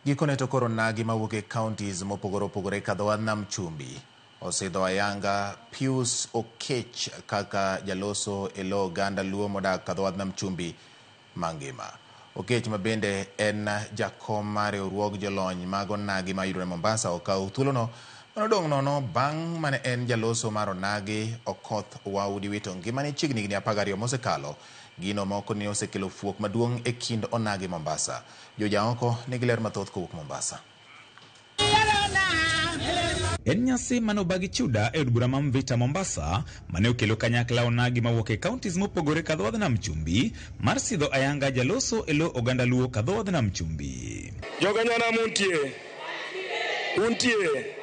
Gikone to koro nagi mawuok e counties mopogore opogore kadho Nam Chumbi osidho ayanga Pius Okech kaka jaloso e lo oganda Luo modak kadho Nam Chumbi mangima. Okech mabende en jakom mar riwruog jolony mag onagi mayudore Mombasa okawo thuolono manodong' nono bang' mane en jaloso mar onagi Okoth Waudi wito ngimane chiegni higni 12 mosekalo. Gino moko ni osekelo fuok maduong' e kind onagi Mombasa. Joja oko nigi ler mathoth kowuok Mombasa. En nyasi manobagi chuda e od bura ma Mvita Mombasa mane okelo kanyakla onagi mawuok e counties mopogore kadho Nam Chumbi mar sidho ayanga jaloso e lo oganda Luo kadho Nam Chumbi. Joganyana untie.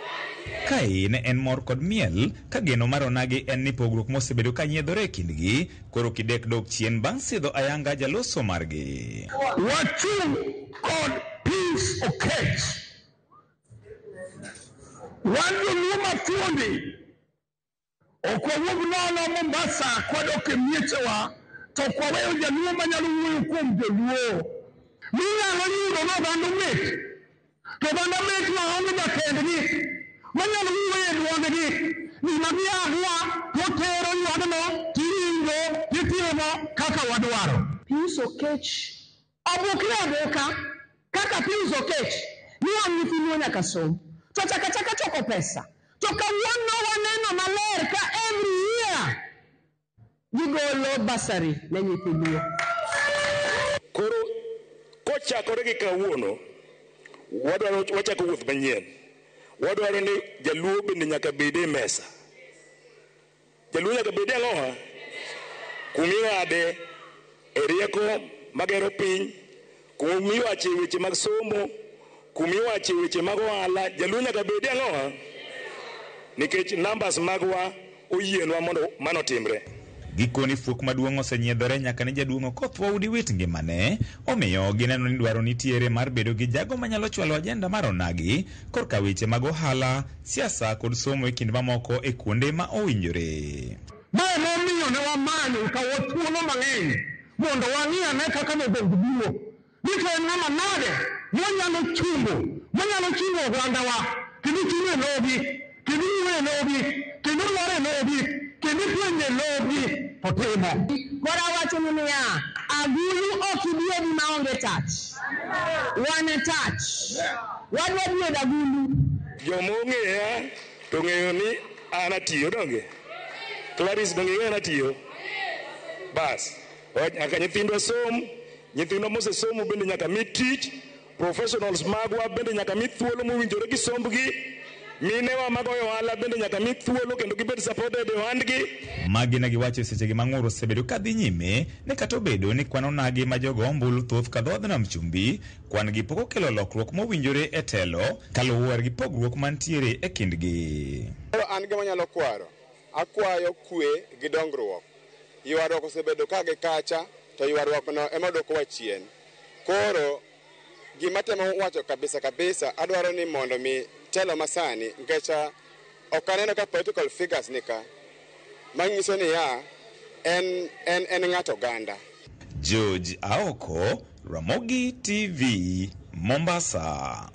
Kae ne en mor kod miel ka geno mar onagi en ni pogruok mosebedo ka nyiedhore e kindgi koro kidek dok chien bang' sidho ayanga jaloso margi. Wachung kod Pius Okech. Wanjo Luo Thuondi. Okwawuog nono Mombasa kwadok e miechewa to kwaweyo jaluo manyalo wuoyo kuom joluo. Minyalo yudo n'oganda mek. To oganda mek maonge jakendgi. Manyalo wuoyo e duondgi. Ni magiahia totero ywagno tiringo titimo kaka wadwaro. Pius Okech obukre aboka kaka Pius Okech ni nyithi Luo nyaka som. To chaka choko pesa. To kawuono waneno maler ka every year gigolo basari ne nyithi Luo. Koro kochakore gi kawuono wadwaro wachako wuoth manyien. Wadwaro ni jaluo bende nyaka bede e mesa. Jaluo nyaka bede ang'oha kumiwade e rieko magero piny, kumiwache weche mag somo, kumiwache weche mag ohala. Jaluo nyaka bede ang'oha nikech numbers magwa oyienwa mondo mano timre. Gikoni fuok maduong' osenyiedhore nyaka ne jaduong' Okoth Waudi wit ngimane, omiyo gineno ni dwaro nitiere mar bedo gi jago manyalo chwalo ajenda mar onagi korka weche mag ohala, siasa kod somo e kind mamoko e kuonde ma owinjore. Mae momiyo ne wamanyo kawo thuolo mang'eny mondo wang'iyane kaka ne dong biro. Dito en ng'ama nade manyalo chungo ogwandawa kendo chungo e lobi, kendo wuoyo e lobi, kendo lwar e lobi, kendo puonjo e lobi. Kora wacho ni niya, agulu ok idiedi maonge touch. Wane touch. Wadwa died agulu. Jomo ng'eya to ng'eyo ni an atiyo donge. Clarice donge ng'eyo atiyo. Bas, nyaka nyithindwa som, nyithindwa mosesomo bende nyaka mi tich, professionals magwa bende nyaka mi thuolo mowinjore gi sombgi. Minewa magoyo ohala bende nyaka mi thuolo kendo gibed supported e ohandgi. Magi ne giwacho seche gi mang'oro osebedo kadhi nyime ne kata obedo ni kwan onagi ma jogo ombulu thoth kadho Nam Chumbi kwan gi pok okelo lokruok mowinjore e telo kaluwore gi pogruok mantiere e kindgi. An gima nyalo kwaro, akwayo kwe gi dongruok. Ywaruok osebedo ka gi kacha to ywaruokno ema dwokowa chien. Koro gima temo wacho kabisa adwaro ni mondo mi telo masani nikech ok aneno ka political figures nika manyiso ni en ng'ato oganda. George Aoko, Ramogi TV, Mombasa.